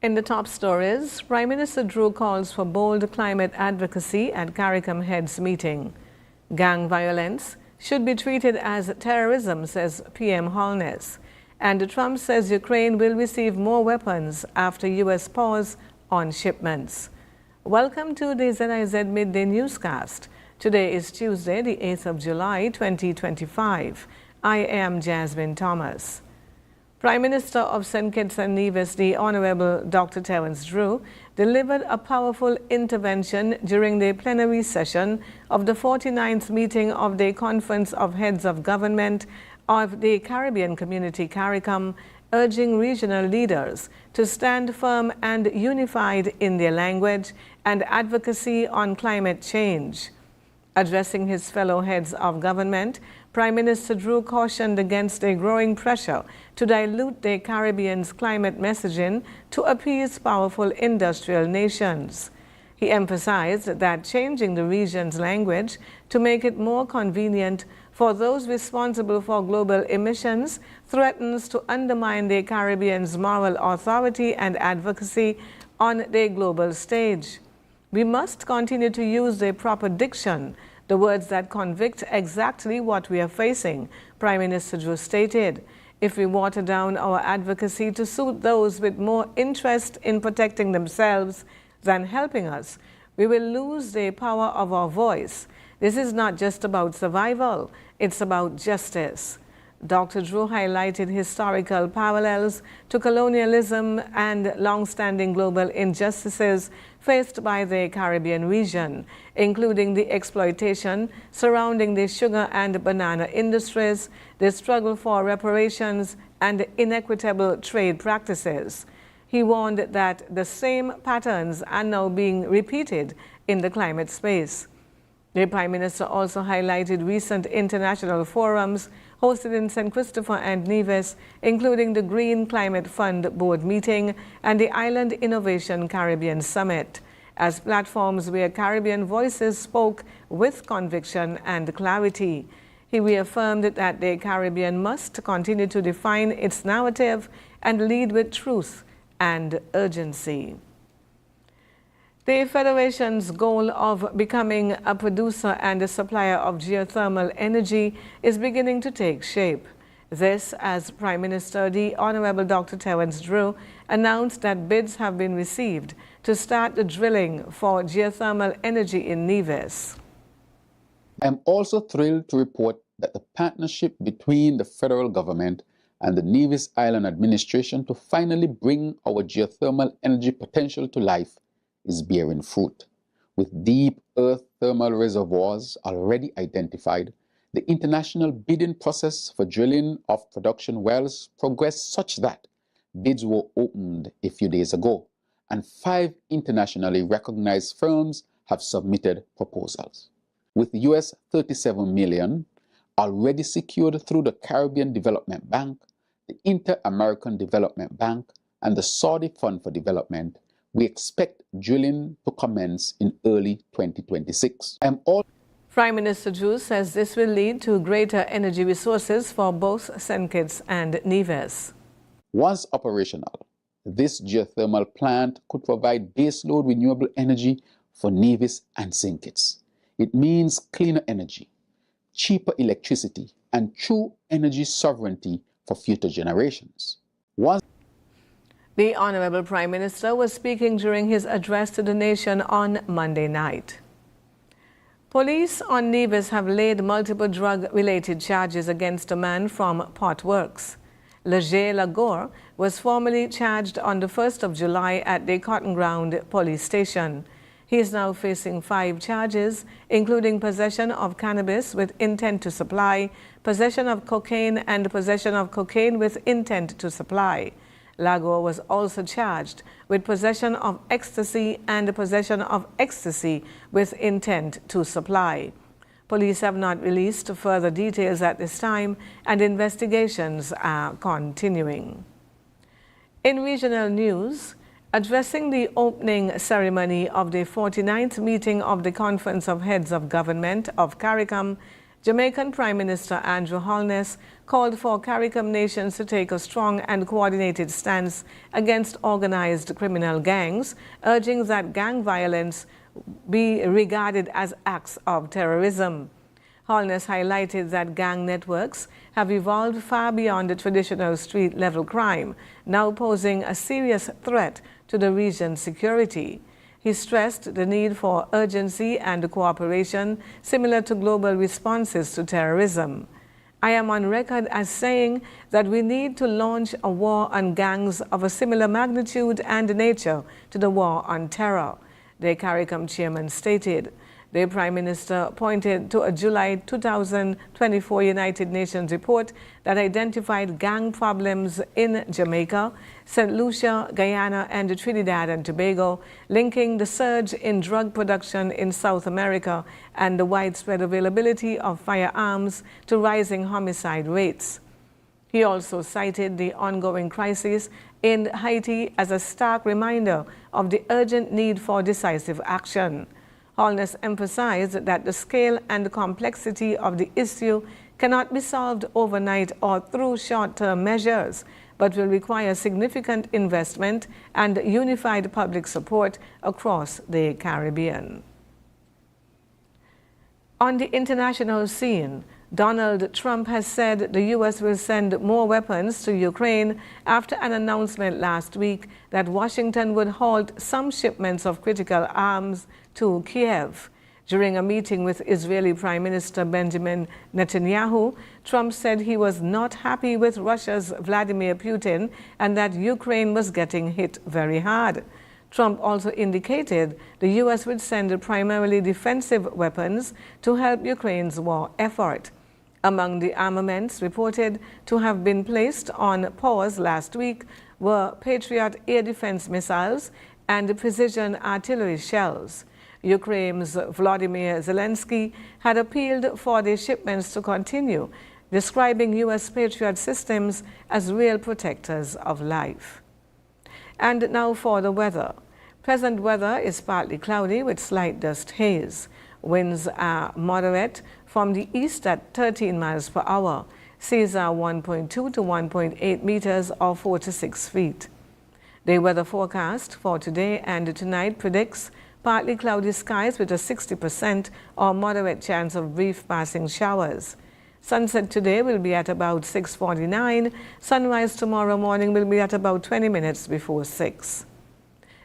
In the top stories, Prime Minister Drew calls for bold climate advocacy at CARICOM heads meeting. Gang violence should be treated as terrorism, says PM Holness. And Trump says Ukraine will receive more weapons after U.S. pause on shipments. Welcome to the ZIZ Midday newscast. Today is Tuesday, the 8th of July, 2025. I am Jasmine Thomas. Prime Minister of St. Kitts and Nevis, the Honorable Dr. Terence Drew, delivered a powerful intervention during the plenary session of the 49th meeting of the Conference of Heads of Government of the Caribbean Community CARICOM, urging regional leaders to stand firm and unified in their language and advocacy on climate change. Addressing his fellow heads of government, Prime Minister Drew cautioned against a growing pressure to dilute the Caribbean's climate messaging to appease powerful industrial nations. He emphasized that changing the region's language to make it more convenient for those responsible for global emissions threatens to undermine the Caribbean's moral authority and advocacy on the global stage. We must continue to use the proper diction, the words that convict exactly what we are facing, Prime Minister Drew stated. If we water down our advocacy to suit those with more interest in protecting themselves than helping us, we will lose the power of our voice. This is not just about survival, it's about justice. Dr. Drew highlighted historical parallels to colonialism and long-standing global injustices faced by the Caribbean region, including the exploitation surrounding the sugar and banana industries, the struggle for reparations, and inequitable trade practices. He warned that the same patterns are now being repeated in the climate space. The Prime Minister also highlighted recent international forums hosted in St. Christopher and Nevis, including the Green Climate Fund Board meeting and the Island Innovation Caribbean Summit, as platforms where Caribbean voices spoke with conviction and clarity. He reaffirmed that the Caribbean must continue to define its narrative and lead with truth and urgency. The Federation's goal of becoming a producer and a supplier of geothermal energy is beginning to take shape. This as Prime Minister the Honorable Dr. Terence Drew announced that bids have been received to start the drilling for geothermal energy in Nevis. I am also thrilled to report that the partnership between the federal government and the Nevis Island administration to finally bring our geothermal energy potential to life is bearing fruit. With deep earth thermal reservoirs already identified, the international bidding process for drilling of production wells progressed such that bids were opened a few days ago, and 5 internationally recognized firms have submitted proposals. With US $37 million already secured through the Caribbean Development Bank, the Inter-American Development Bank, and the Saudi Fund for Development, we expect drilling to commence in early 2026. Prime Minister Drew says this will lead to greater energy resources for both St. Kitts and Nevis. Once operational, this geothermal plant could provide baseload renewable energy for Nevis and St. Kitts. It means cleaner energy, cheaper electricity, and true energy sovereignty for future generations. The Honorable Prime Minister was speaking during his address to the nation on Monday night. Police on Nevis have laid multiple drug-related charges against a man from Potworks. Leger Lagore was formally charged on the 1st of July at the Cotton Ground police station. He is now facing 5 charges, including possession of cannabis with intent to supply, possession of cocaine, and possession of cocaine with intent to supply. Lagore was also charged with possession of ecstasy and possession of ecstasy with intent to supply. Police have not released further details at this time, and investigations are continuing. In regional news, addressing the opening ceremony of the 49th meeting of the Conference of Heads of Government of CARICOM, Jamaican Prime Minister Andrew Holness called for CARICOM nations to take a strong and coordinated stance against organized criminal gangs, urging that gang violence be regarded as acts of terrorism. Holness highlighted that gang networks have evolved far beyond the traditional street-level crime, now posing a serious threat to the region's security. He stressed the need for urgency and cooperation similar to global responses to terrorism. I am on record as saying that we need to launch a war on gangs of a similar magnitude and nature to the war on terror, the CARICOM chairman stated. The Prime Minister pointed to a July 2024 United Nations report that identified gang problems in Jamaica, St. Lucia, Guyana, and Trinidad and Tobago, linking the surge in drug production in South America and the widespread availability of firearms to rising homicide rates. He also cited the ongoing crisis in Haiti as a stark reminder of the urgent need for decisive action. Holness emphasized that the scale and complexity of the issue cannot be solved overnight or through short-term measures, but will require significant investment and unified public support across the Caribbean. On the international scene, Donald Trump has said the U.S. will send more weapons to Ukraine after an announcement last week that Washington would halt some shipments of critical arms to Kiev. During a meeting with Israeli Prime Minister Benjamin Netanyahu, Trump said he was not happy with Russia's Vladimir Putin and that Ukraine was getting hit very hard. Trump also indicated the U.S. would send primarily defensive weapons to help Ukraine's war effort. Among the armaments reported to have been placed on pause last week were Patriot air defense missiles and precision artillery shells. Ukraine's Volodymyr Zelensky had appealed for the shipments to continue, describing U.S. Patriot systems as real protectors of life. And now for the weather. Present weather is partly cloudy with slight dust haze. Winds are moderate from the east at 13 miles per hour. Seas are 1.2 to 1.8 meters or 4 to 6 feet. The weather forecast for today and tonight predicts partly cloudy skies with a 60% or moderate chance of brief passing showers. Sunset today will be at about 6:49. Sunrise tomorrow morning will be at about 20 minutes before 6.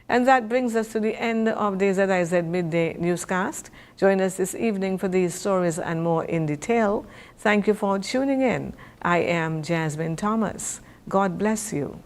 And that brings us to the end of the ZIZ Midday newscast. Join us this evening for these stories and more in detail. Thank you for tuning in. I am Jasmine Thomas. God bless you.